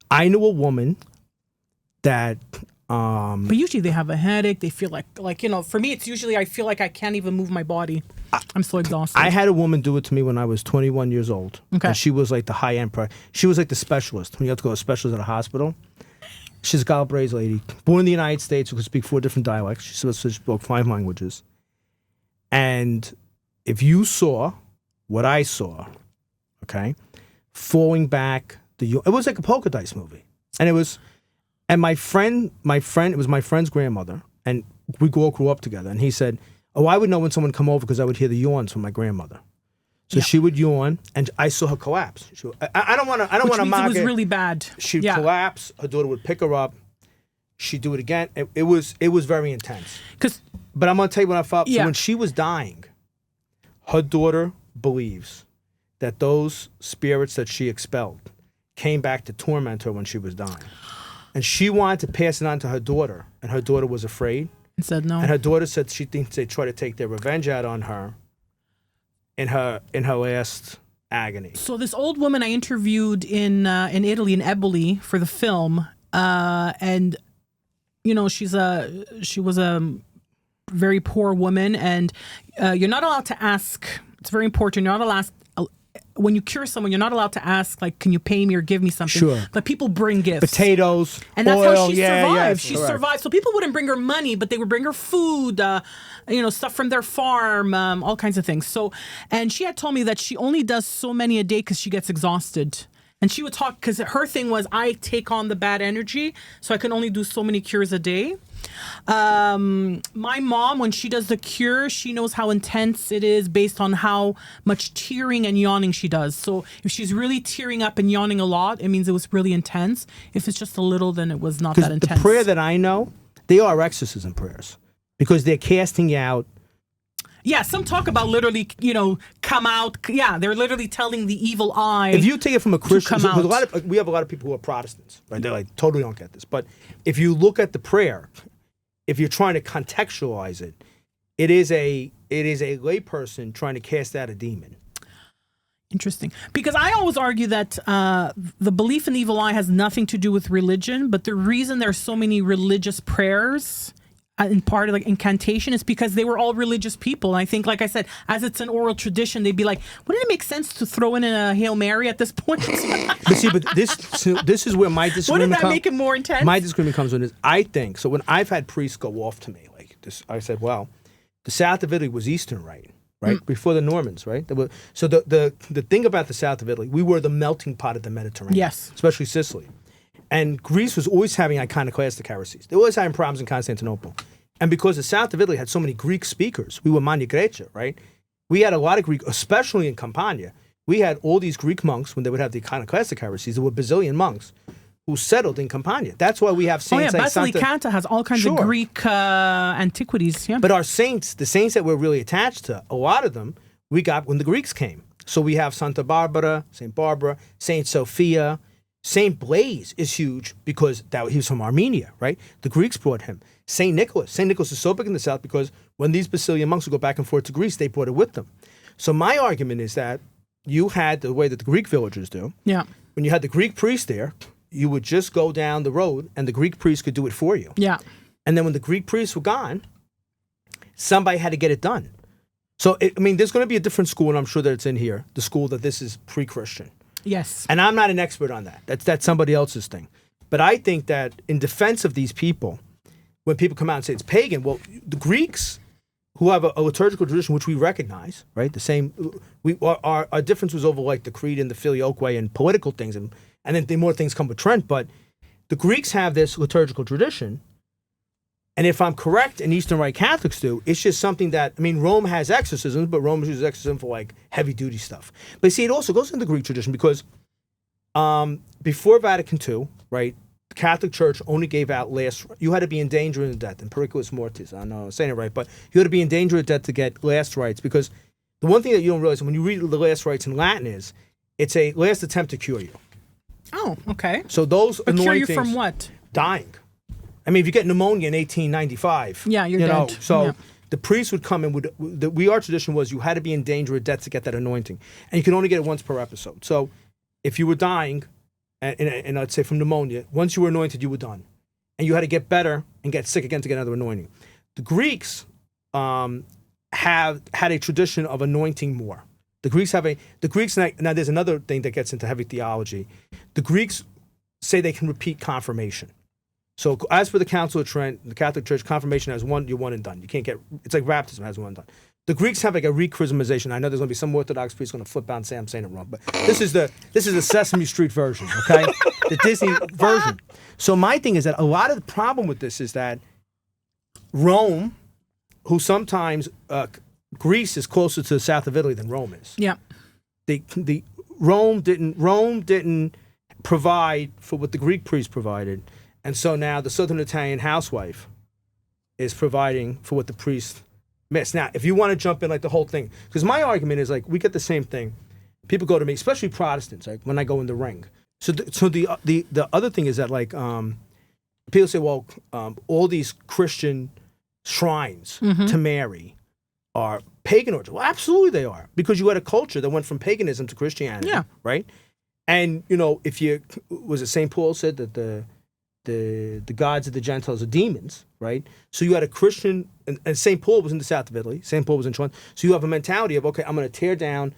I knew a woman that. But usually they have a headache. They feel like for me, it's usually I feel like I can't even move my body. I'm so exhausted. I had a woman do it to me when I was 21 years old. Okay. And she was like the high-end she was like the specialist. When you have to go to a specialist at a hospital. She's a Calabrese lady. Born in the United States, who could speak 4 different dialects. She spoke 5 languages. And if you saw what I saw, okay, falling back, it was like a polka dice movie. And And my friend, it was my friend's grandmother, and we all grew up together. And he said, "Oh, I would know when someone come over because I would hear the yawns from my grandmother." So she would yawn, and I saw her collapse. I don't want to mock it. It was really bad. She'd collapse. Her daughter would pick her up. She'd do it again. It was very intense. But I'm gonna tell you what I felt. So when she was dying, her daughter believes that those spirits that she expelled came back to torment her when she was dying, and she wanted to pass it on to her daughter, and her daughter was afraid and said no. And her daughter said she thinks they try to take their revenge out on her in her last agony. So this old woman I interviewed in Italy, in Eboli, for the film, and you know she was a very poor woman, and you're not allowed to ask. It's very important. You're not allowed. When you cure someone, you're not allowed to ask, like, can you pay me or give me something? Sure. But people bring gifts. Potatoes, and that's oil, how she survived. She correct. survived. So people wouldn't bring her money, but they would bring her food, stuff from their farm, all kinds of things. So, and she had told me that she only does so many a day because she gets exhausted. And she would talk, because her thing was, I take on the bad energy, so I can only do so many cures a day. My mom, when she does the cure, she knows how intense it is based on how much tearing and yawning she does. So if she's really tearing up and yawning a lot, it means it was really intense. If it's just a little, then it was not that intense. The prayer that I know, they are exorcism prayers because they're casting out. Yeah, some talk about literally, come out. Yeah, they're literally telling the evil eye. If you take it from a Christian, come out. we have a lot of people who are Protestants, right? They're like, totally don't get this. But if you look at the prayer, if you're trying to contextualize it, it is a layperson trying to cast out a demon. Interesting. Because I always argue that the belief in the evil eye has nothing to do with religion, but the reason there's so many religious prayers in part of like incantation is because they were all religious people. And I think, like I said, as it's an oral tradition, they'd be like, wouldn't it make sense to throw in a Hail Mary at this point? but this is where my disagreement Wouldn't that make it more intense? My disagreement comes with this. I think, so when I've had priests go off to me like this, I said, well, the south of Italy was Eastern Rite, right? Before the Normans, right? So the thing about the south of Italy, we were the melting pot of the Mediterranean. Yes. Especially Sicily. And Greece was always having iconoclastic heresies. They were always having problems in Constantinople. And because the south of Italy had so many Greek speakers, we were Magna Grecia, right? We had a lot of Greek, especially in Campania. We had all these Greek monks, when they would have the iconoclastic heresies, there were Basilian monks who settled in Campania. That's why we have saints like Santa. Basilicata has all kinds of Greek antiquities. Yeah. But our saints, the saints that we're really attached to, a lot of them, we got when the Greeks came. So we have Santa Barbara, St. Barbara, St. Sophia. St. Blaise is huge because he was from Armenia, right? The Greeks brought him. St. Nicholas is so big in the south because when these Basilian monks would go back and forth to Greece, they brought it with them. So my argument is that you had the way that the Greek villagers do. Yeah. When you had the Greek priest there, you would just go down the road and the Greek priest could do it for you. Yeah. And then when the Greek priests were gone, somebody had to get it done. So, there's going to be a different school, and I'm sure that it's in here, the school that this is pre-Christian. Yes. And I'm not an expert on that. That's somebody else's thing. But I think that in defense of these people, when people come out and say it's pagan, well, the Greeks, who have a liturgical tradition which we recognize, right? The same, our difference was over like the creed and the filioque and political things, and then the more things come with Trent. But the Greeks have this liturgical tradition, and if I'm correct, and Eastern Rite Catholics do, it's just something that, Rome has exorcisms, but Rome uses exorcism for like heavy duty stuff. But see, it also goes into the Greek tradition because before Vatican II, right, the Catholic Church only gave out you had to be in danger of death, in periculus mortis, I don't know I'm saying it right, but you had to be in danger of death to get last rites, because the one thing that you don't realize when you read the last rites in Latin is, it's a last attempt to cure you. Oh, okay. So those anointings. Cure you from what? Dying. If you get pneumonia in 1895, yeah, you're dead. So the priest would come and our tradition was you had to be in danger of death to get that anointing, and you could only get it once per episode. So if you were dying, and I'd say from pneumonia, once you were anointed, you were done, and you had to get better and get sick again to get another anointing. The Greeks have had a tradition of anointing more. The Greeks now there's another thing that gets into heavy theology. The Greeks say they can repeat confirmation. So as for the Council of Trent, the Catholic Church, confirmation has one, you're one and done. You can't get, it's like baptism has one and done. The Greeks have like a re-chrismization. I know there's going to be some Orthodox priest going to flip out and say I'm saying it wrong, but this is the Sesame Street version, okay? The Disney version. So my thing is that a lot of the problem with this is that Rome, who sometimes Greece is closer to the south of Italy than Rome is. Yeah. Rome didn't provide for what the Greek priest provided, and so now the Southern Italian housewife is providing for what the priest missed. Now, if you want to jump in like the whole thing, because my argument is like we get the same thing. People go to me, especially Protestants, like when I go in the ring. So the other thing is that like people say, well, all these Christian shrines to Mary are pagan origin. Well, absolutely they are, because you had a culture that went from paganism to Christianity. Yeah. Right. And if was it St. Paul said that the gods of the Gentiles are demons, right? So you had a Christian, and St. Paul was in the south of Italy. St. Paul was in Toronto. So you have a mentality of, okay, I'm going to tear down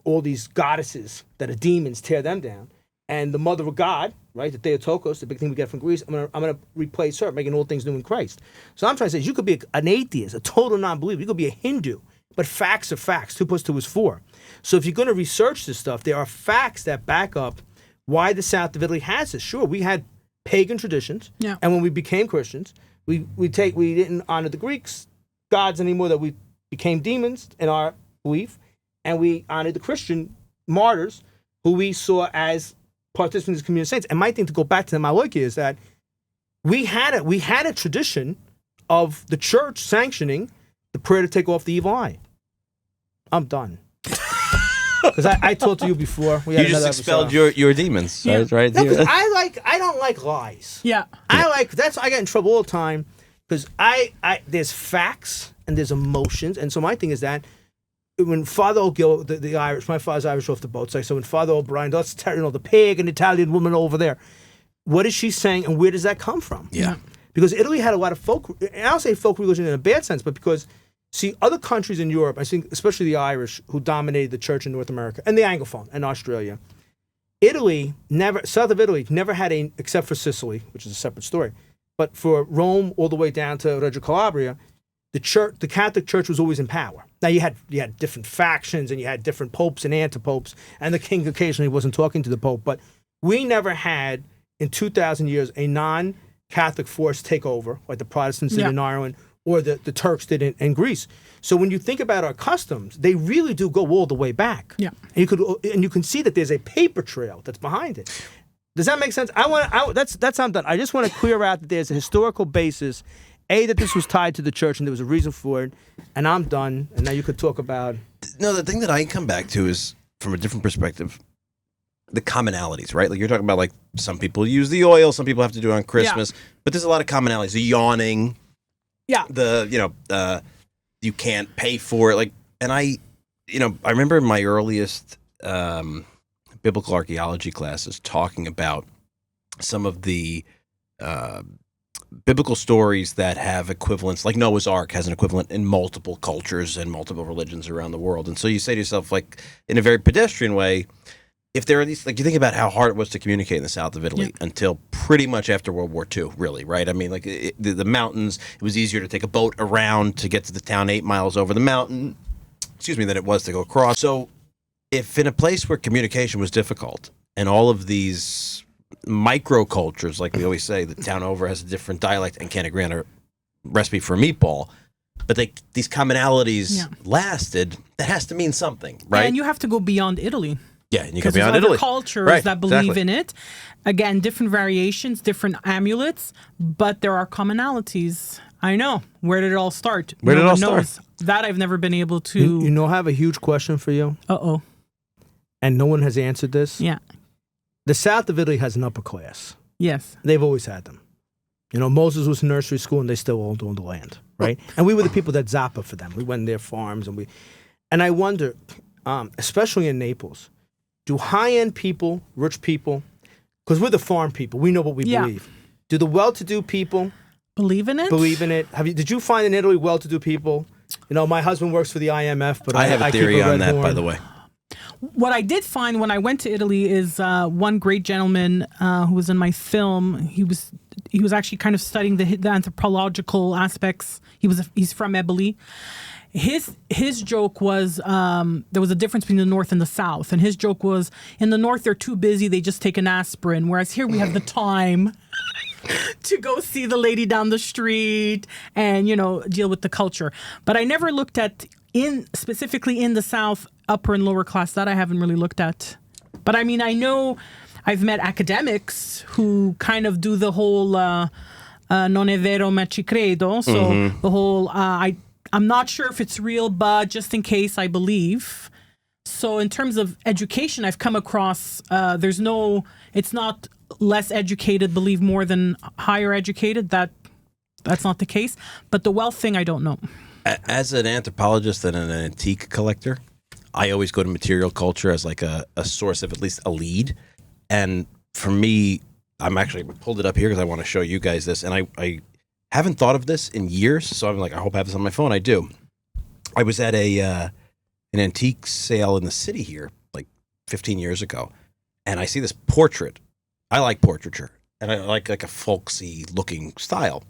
all these goddesses that are demons, tear them down. And the mother of God, right, the Theotokos, the big thing we get from Greece, I'm gonna replace her, making all things new in Christ. So I'm trying to say is you could be an atheist, a total non-believer. You could be a Hindu, but facts are facts. 2 + 2 is 4. So if you're going to research this stuff, there are facts that back up why the south of Italy has this. Sure, we had pagan traditions, and when we became Christians, we didn't honor the Greeks gods anymore, that we became demons in our belief, and we honored the Christian martyrs who we saw as participants in the community of saints. And my thing, to go back to the Malocchio, is that we had a tradition of the church sanctioning the prayer to take off the evil eye. I'm done. Because I told to you before. We had You just another expelled episode. your demons, right? No, 'cause I don't like lies. Yeah. I get in trouble all the time because there's facts and there's emotions. And so my thing is that when Father O'Gill, the Irish, my father's Irish off the boat, so when Father O'Brien, that's the pagan Italian woman over there, what is she saying and where does that come from? Yeah. Because Italy had a lot of folk, and I don't say folk religion in a bad sense, but because, see, other countries in Europe, I think especially the Irish, who dominated the church in North America, and the Anglophone, and Australia, south of Italy never had except for Sicily, which is a separate story, but for Rome all the way down to Reggio Calabria, the Catholic Church was always in power. Now you had different factions and you had different popes and antipopes, and the king occasionally wasn't talking to the pope, but we never had in 2,000 years a non-Catholic force take over, like the Protestants did in Ireland, or the Turks did in Greece. So when you think about our customs, they really do go all the way back. Yeah, and you can see that there's a paper trail that's behind it. Does that make sense? That's I'm done. I just want to clear out that there's a historical basis. That this was tied to the church and there was a reason for it, and I'm done. And now you could talk about. No, the thing that I come back to is from a different perspective, the commonalities, right? Like you're talking about, like some people use the oil, some people have to do it on Christmas, but there's a lot of commonalities. The yawning, you can't pay for it, like, and I remember in my earliest biblical archaeology classes talking about some of the biblical stories that have equivalents, like Noah's Ark has an equivalent in multiple cultures and multiple religions around the world. And so you say to yourself, like, in a very pedestrian way, if there are these, like, you think about how hard it was to communicate in the south of Italy until pretty much after World War II, really, right? I mean, like, the mountains, it was easier to take a boat around to get to the town 8 miles over the mountain, than it was to go across. So if in a place where communication was difficult and all of these microcultures, like we always say, the town over has a different dialect and can't agree on a recipe for a meatball, but these commonalities lasted, that has to mean something, right? And you have to go beyond Italy. Yeah, and you go Because beyond there's other Italy. cultures that believe in it. Again, different variations, different amulets, but there are commonalities. I know. Where did it all start? Where did it all knows. start? That I've never been able to... I have a huge question for you. Uh-oh. And no one has answered this. Yeah. The south of Italy has an upper class. Yes. They've always had them. Moses was in nursery school and they still owned the land, right? And we were the people that zappa for them. We went in their farms and I wonder, especially in Naples, do high-end people, rich people, because we're the farm people, we know what we believe. Do the well-to-do people believe in it? Did you find in Italy well-to-do people? My husband works for the IMF, but I have a theory on that, by the way. What I did find when I went to Italy is one great gentleman who was in my film. He was actually kind of studying the anthropological aspects. He's from Eboli. his joke was there was a difference between the North and the South, and his joke was in the North they're too busy, they just take an aspirin, whereas here we have the time to go see the lady down the street and deal with the culture. But I never looked at specifically in the South, upper and lower class. That I haven't really looked at. But I mean, I know I've met academics who kind of do the whole non è vero ma ci credo. So the whole I'm not sure if it's real, but just in case, I believe. So in terms of education, I've come across it's not less educated believe more than higher educated. That's not the case. But the wealth thing, I don't know. As an anthropologist and an antique collector, I always go to material culture as like a source of at least a lead. And for me, I'm actually pulled it up here because I want to show you guys this. And I haven't thought of this in years, so I'm like, I hope I have this on my phone. I do. I was at an antique sale in the city here like 15 years ago, and I see this portrait. I like portraiture, and I like a folksy looking style.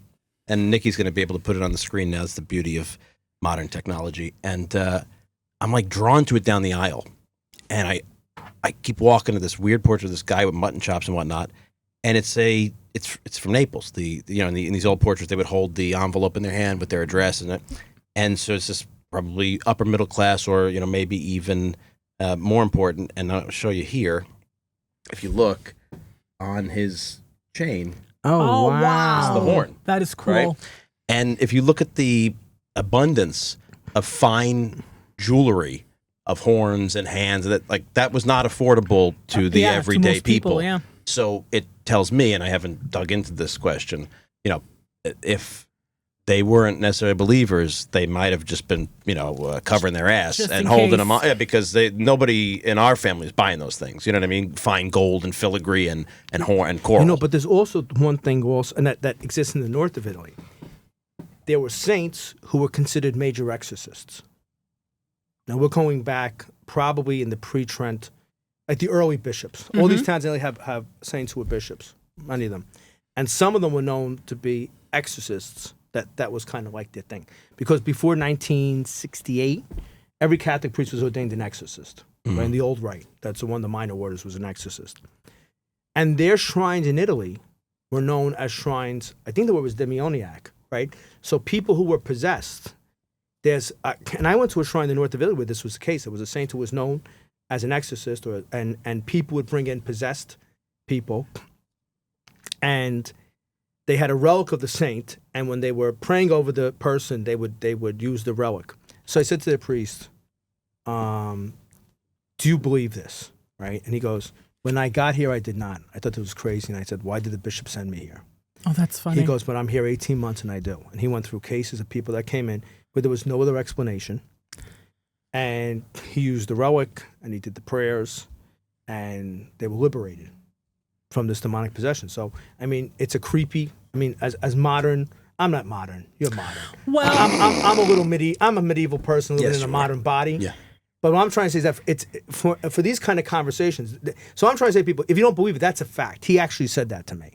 And Nikki's going to be able to put it on the screen now. It's the beauty of modern technology. And I'm like drawn to it down the aisle. And I keep walking to this weird portrait of this guy with mutton chops and whatnot. And it's from Naples. In these old portraits, they would hold the envelope in their hand with their address in it. And so it's just probably upper middle class, or maybe even more important. And I'll show you here. If you look on his chain, oh wow, it's the horn. That is cool. Right? And if you look at the abundance of fine jewelry, of horns and hands, that was not affordable to the everyday to most people. Yeah. So it tells me, and I haven't dug into this question, if they weren't necessarily believers, they might have just been, covering their ass just and holding them on. Yeah, because nobody in our family is buying those things. You know what I mean? Fine gold and filigree and horn and coral. But there's also one thing and that exists in the north of Italy. There were saints who were considered major exorcists. Now we're going back probably in the pre-Trent, like the early bishops. All these towns only have saints who were bishops, many of them. And some of them were known to be exorcists. That was kind of like their thing. Because before 1968, every Catholic priest was ordained an exorcist. Right? In the old rite. That's the one, the minor orders was an exorcist. And their shrines in Italy were known as shrines, I think the word was demoniac, right? So people who were possessed, and I went to a shrine in the north of Italy where this was the case. There was a saint who was known as an exorcist, and people would bring in possessed people, and they had a relic of the saint, and when they were praying over the person, they would use the relic. So I said to the priest, do you believe this? Right? And he goes, when I got here, I did not. I thought it was crazy, and I said, why did the bishop send me here? Oh, that's funny. He goes, but I'm here 18 months, and I do. And he went through cases of people that came in where there was no other explanation, and he used the relic, and he did the prayers, and they were liberated from this demonic possession. So, I mean, it's a creepy, as modern, I'm not modern, you're modern. Well, I'm a little I'm a medieval person living in a modern body. Yeah. But what I'm trying to say is that it's for these kind of conversations. So I'm trying to say to people, if you don't believe it, that's a fact. He actually said that to me.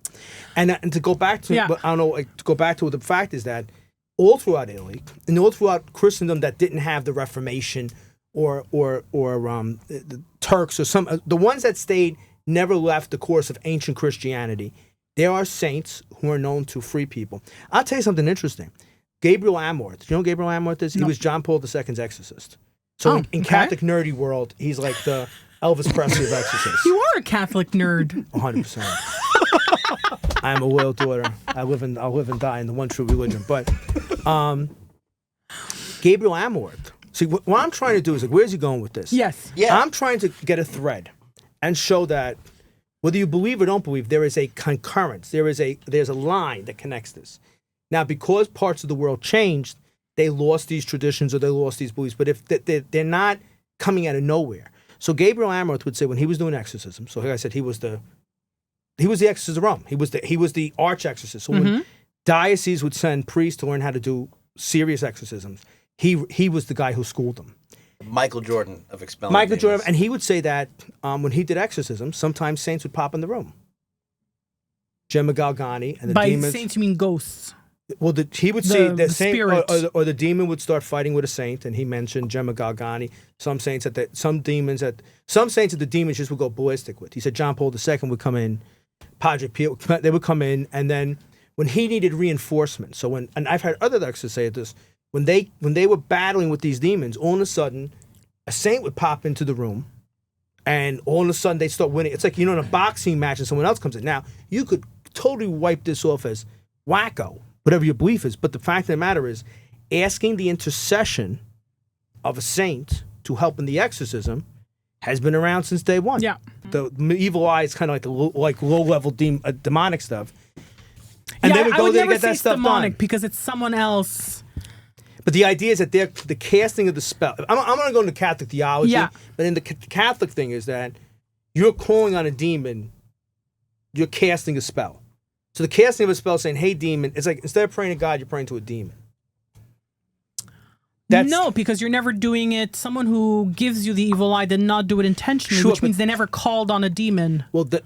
And to go back to, but I don't know, to go back to the fact is that all throughout Italy and all throughout Christendom that didn't have the Reformation or the Turks or the ones that stayed never left the course of ancient Christianity. There are saints who are known to free people. I'll tell you something interesting. Gabriel Amorth. Do you know who Gabriel Amorth is? No. He was John Paul II's exorcist. So in Catholic nerdy world, he's like the Elvis Presley of exorcists. You are a Catholic nerd. 100%. I am a loyal daughter. I'll live and die in the one true religion. But Gabriel Amorth. See, what I'm trying to do is, where's he going with this? Yes. Yeah. I'm trying to get a thread and show that whether you believe or don't believe, there is a concurrence. There's a line that connects this. Now, because parts of the world changed, they lost these traditions or they lost these beliefs. But if they're not coming out of nowhere. So Gabriel Amorth would say when he was doing exorcism, so like I said, he was the exorcist of Rome. He was the arch exorcist. So when dioceses would send priests to learn how to do serious exorcisms, he was the guy who schooled them. Michael Jordan of Expelling Michael Demons. Jordan, and he would say that when he did exorcisms, sometimes saints would pop in the room. Gemma Galgani and the By demons. saints, you mean ghosts? Well, he would see the saint, spirit. or the demon would start fighting with a saint, and he mentioned Gemma Galgani. Some saints that some saints that the demons just would go ballistic with. He said John Paul II would come in, Padre Pio, they would come in, and then when he needed reinforcement. So and I've had other exorcists say this, when they were battling with these demons, all of a sudden, a saint would pop into the room, and all of a sudden they start winning. It's like, in a boxing match and someone else comes in. Now, you could totally wipe this off as wacko, whatever your belief is, but the fact of the matter is, asking the intercession of a saint to help in the exorcism has been around since day one. Yeah. The evil eye is kind of like low-level demonic stuff. And yeah, they would I go would there to never get say that stuff demonic done. because it's someone else. But the idea is that the casting of the spell. I'm going to go into Catholic theology. Yeah. But in the Catholic thing is that you're calling on a demon, you're casting a spell. So the casting of a spell saying, "Hey, demon," it's like instead of praying to God, you're praying to a demon. No, because you're never doing it. Someone who gives you the evil eye did not do it intentionally, Sure, which means they never called on a demon. Well, that's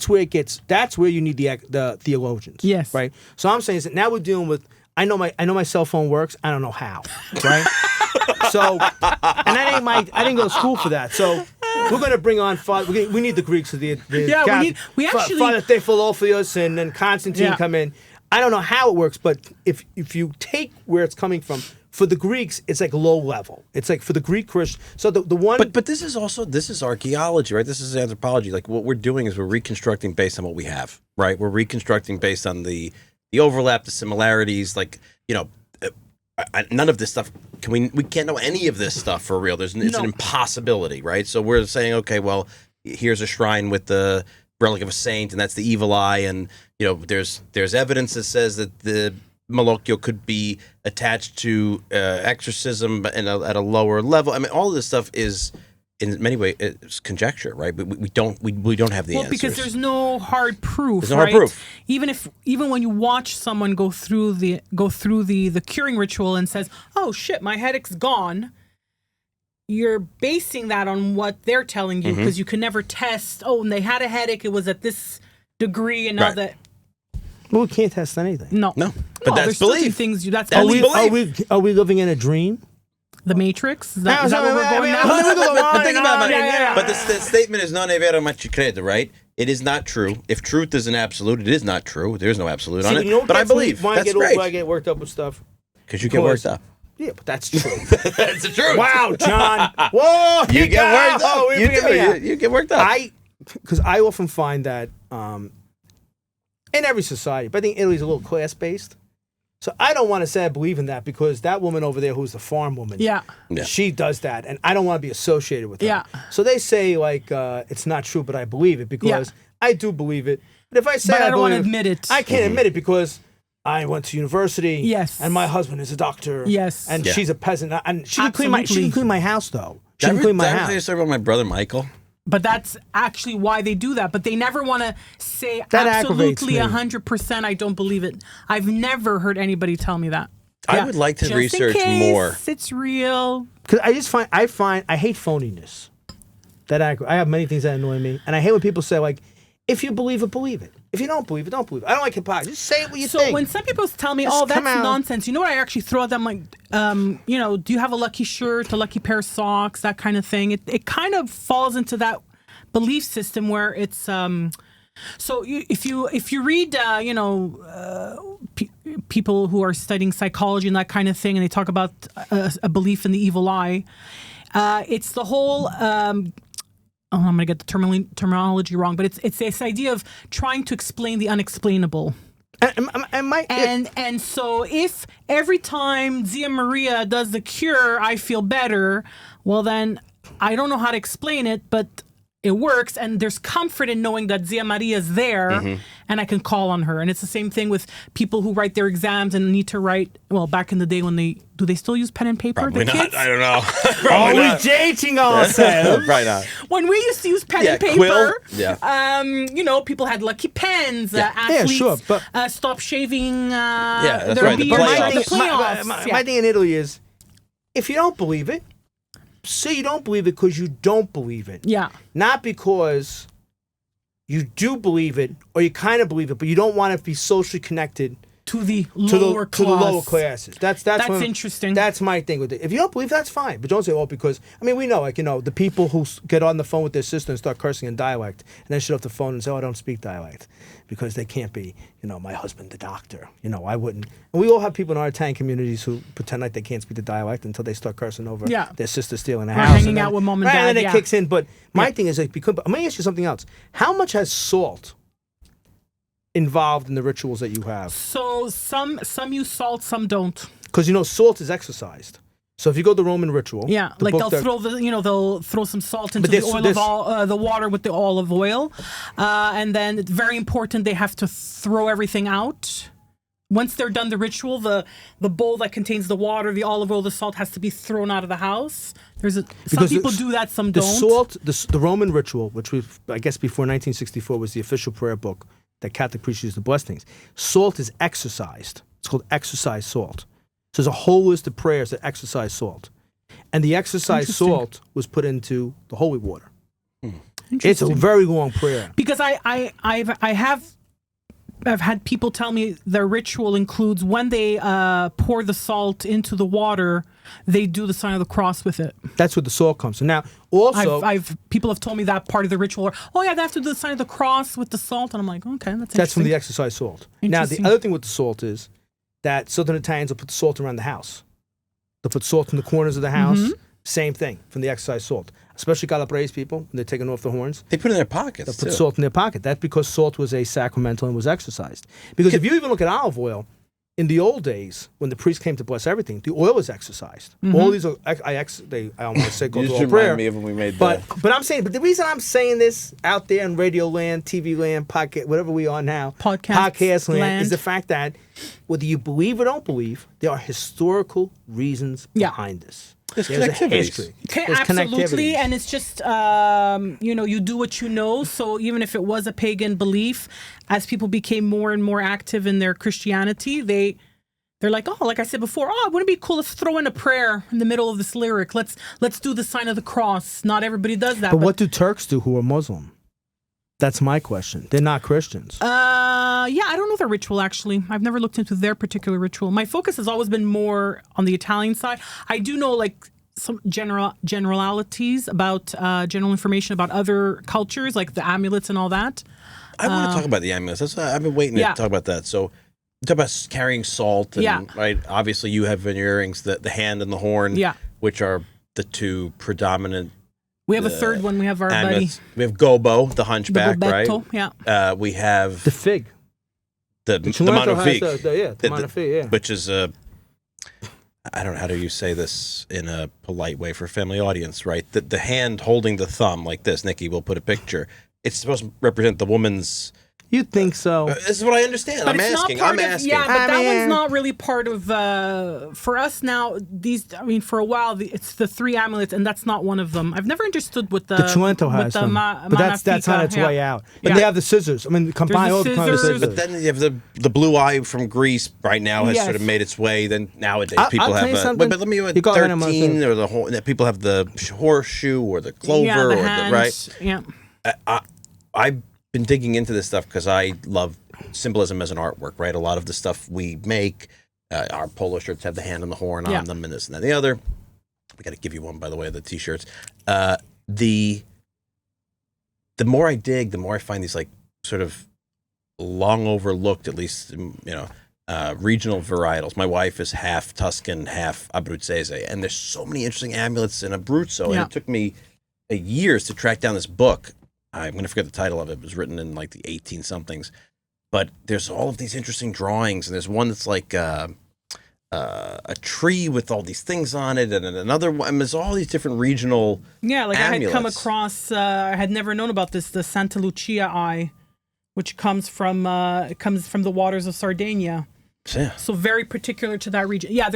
where it gets. That's where you need the theologians. Yes. Right. So I'm saying is that now we're dealing with. I know my cell phone works. I don't know how. Right. So, and that ain't I didn't go to school for that. So we're going to bring on. We need the Greeks. We actually Father Theophilos and then Constantine come in. I don't know how it works, but if you take where it's coming from, for the Greeks, it's like low level. It's like for the Greek Christian. So the one. But this is archaeology, right? This is anthropology. Like what we're doing is we're reconstructing based on what we have, right? We're reconstructing based on the overlap, the similarities. Like none of this stuff we can't know any of this stuff for real. It's an impossibility, right? So we're saying, okay, well, here's a shrine with the relic of a saint, and that's the evil eye, and there's evidence that says that the Malocchio could be attached to exorcism at a lower level. I mean, all of this stuff is in many ways it's conjecture, right? We don't have the answers. Well, because there's no hard proof. There's no hard proof. Even when you watch someone go through the curing ritual and says, "Oh shit, my headache's gone," you're basing that on what they're telling you because you can never test. Oh, and they had a headache; it was at this degree, and now that. Well, we can't test anything. No. But that's belief. That's Are belief. we living in a dream? The Matrix? Is that where we're going now? But think about it. Yeah. But the statement is non è vero ma ci credo, right? It is not true. If truth is an absolute, it is not true. There is no absolute on it. But I believe. That's great. I get worked up with stuff. Because you get worked up. Yeah, but that's true. That's the truth. Wow, John. Whoa, You get worked up. You get worked up. Because I often find that in every society, but I think Italy's a little class-based. So I don't want to say I believe in that because that woman over there who's the farm woman, she does that, and I don't want to be associated with her. Yeah. So they say, it's not true, but I believe it because I do believe it. But if I say I don't want to admit it. I can't admit it because I went to university. Yes. And my husband is a doctor. Yes. And she's a peasant. And she can clean my house, though. She can clean my Did I ever house. tell you a story about my brother Michael? But that's actually why they do that. But they never want to say That aggravates absolutely me. 100% I don't believe it. I've never heard anybody tell me that. I would like to Just research in case more. It's real. Because I hate phoniness. I have many things that annoy me. And I hate when people say, if you believe it, believe it. If you don't believe it, don't believe it. I don't like hypocrisy. Just say what you think. So when some people tell me, Just that's come out. nonsense, you know what I actually throw at them? Do you have a lucky shirt, a lucky pair of socks, that kind of thing? It kind of falls into that belief system where it's so if you read people who are studying psychology and that kind of thing, and they talk about a belief in the evil eye, it's the whole I'm going to get the terminology wrong, but it's this idea of trying to explain the unexplainable. And so if every time Zia Maria does the cure, I feel better, well then I don't know how to explain it, but it works, and there's comfort in knowing that Zia Maria is there, and I can call on her. And it's the same thing with people who write their exams and need to write. Well, back in the day when do they still use pen and paper? Probably the not. kids? I don't know. Are we dating ourselves? Probably not. When we used to use pen and paper, quill. people had lucky pens. Yeah. Athletes sure, but stop shaving that's their right, the beards playoffs. at the playoffs. My thing in Italy is, if you don't believe it, say you don't believe it because you don't believe it. Yeah. Not because you do believe it, or you kind of believe it, but you don't want to be socially connected to the lower to the lower classes. That's interesting. That's my thing with it. If you don't believe, that's fine. But don't say, because I mean, we know, like, the people who get on the phone with their sister and start cursing in dialect, and then shut off the phone and say, I don't speak dialect, because they can't be, my husband the doctor. I wouldn't. And we all have people in our Italian communities who pretend like they can't speak the dialect until they start cursing over their sister stealing a house. Hanging out with mom and dad. And then it kicks in. But my thing is, like, I'm going to ask you something else. How much has salt involved in the rituals that you have? So some use salt, some don't. Because salt is exercised. So if you go to the Roman ritual, like they'll throw they'll throw some salt into the oil of the water with the olive oil, and then it's very important they have to throw everything out. Once they're done the ritual, the bowl that contains the water, the olive oil, the salt has to be thrown out of the house. Some people do that, some don't. The Roman ritual, which I guess before 1964 was the official prayer book that Catholic priests use to bless things. Salt is exercised. It's called exercise salt. So there's a whole list of prayers that exercise salt. And the exercise salt was put into the holy water. It's a very long prayer. Because I've had people tell me their ritual includes when they pour the salt into the water, they do the sign of the cross with it. That's where the salt comes from. Now, also, people have told me that part of the ritual. They have to do the sign of the cross with the salt, and I'm like, okay, that's from the exercise salt. Now, the other thing with the salt is that Southern Italians will put the salt around the house. They'll put salt in the corners of the house. Mm-hmm. Same thing from the exercise salt. Especially Calabrese people, when they're taking off the horns. They put it in their pockets. They'll put salt in their pocket. That's because salt was a sacramental and was exercised. Because if you even look at olive oil, in the old days, when the priest came to bless everything, the oil was exercised. Mm-hmm. All these are, I don't want to say go to all prayer. Me of when we made but I'm saying, but the reason I'm saying this out there in radio land, TV land, podcast, whatever we are now, podcast land, is the fact that whether you believe or don't believe, there are historical reasons behind this. There's a history. Absolutely, and it's just you do what you know. So even if it was a pagan belief, as people became more and more active in their Christianity, they're like, like I said before, wouldn't it be cool? Let's throw in a prayer in the middle of this lyric. Let's do the sign of the cross. Not everybody does that. But what do Turks do who are Muslim? That's my question. They're not Christians. I don't know their ritual, actually. I've never looked into their particular ritual. My focus has always been more on the Italian side. I do know, like, some generalities about, general information about other cultures, like the amulets and all that. I want to talk about the amulets. I've been waiting to talk about that. So, talk about carrying salt. And, right? Obviously, you have in your earrings the hand and the horn, which are the two predominant. We have a third one. We have our buddy. We have Gobo, the hunchback, right? We have the fig. The mano fig. The mano fig, which is I don't know how do you say this in a polite way for a family audience, right? The hand holding the thumb like this. Nikki will put a picture. It's supposed to represent the woman's. You think so? This is what I understand. But I'm asking. But that one's not really part of. For us now, for a while, it's the three amulets, and that's not one of them. I've never understood what the Cilento has them. But that's on its way out. But they have the scissors. I mean, combine all the scissors. But then you have the blue eye from Greece right now has sort of made its way. Then nowadays people have. But let me 13 or the whole. People have the horseshoe or the clover or the right. Yeah. I've been digging into this stuff because I love symbolism as an artwork, right? A lot of the stuff we make, our polo shirts have the hand and the horn on them and this and that and the other. We got to give you one, by the way, the t-shirts. The more I dig, the more I find these like sort of long overlooked, at least, regional varietals. My wife is half Tuscan, half Abruzzese, and there's so many interesting amulets in Abruzzo, and it took me years to track down this book. I'm going to forget the title of it. It was written in like the 18-somethings. But there's all of these interesting drawings, and there's one that's like a tree with all these things on it, and another one. And there's all these different regional amulets. I had come across, I had never known about this, the Santa Lucia eye, which comes from the waters of Sardinia. Yeah. So very particular to that region. Yeah,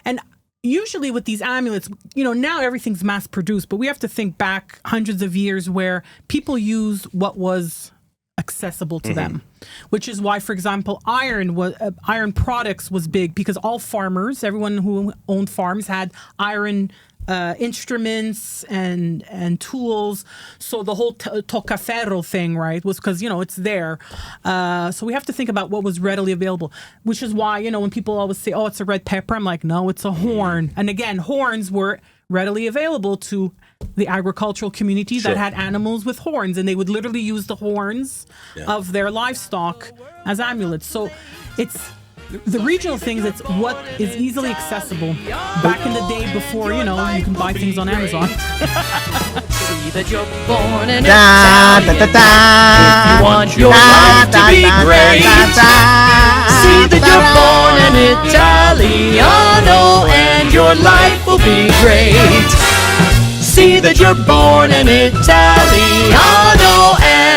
and usually with these amulets, now everything's mass produced, but we have to think back hundreds of years where people used what was accessible to them, which is why, for example, iron products was big because all farmers, everyone who owned farms had iron instruments and tools. So the whole toccaferro thing, right, was because, it's there. So we have to think about what was readily available, which is why, when people always say, oh, it's a red pepper, I'm like, no, it's a horn. And again, horns were readily available to the agricultural community that had animals with horns, and they would literally use the horns of their livestock as amulets. So it's the regional things. It's what is easily accessible. Back in the day before, you can buy things on Amazon. See that you're born in Italy. If you want your life to be great, see that you're born in Italiano and your life will be great. See that you're born in Italiano and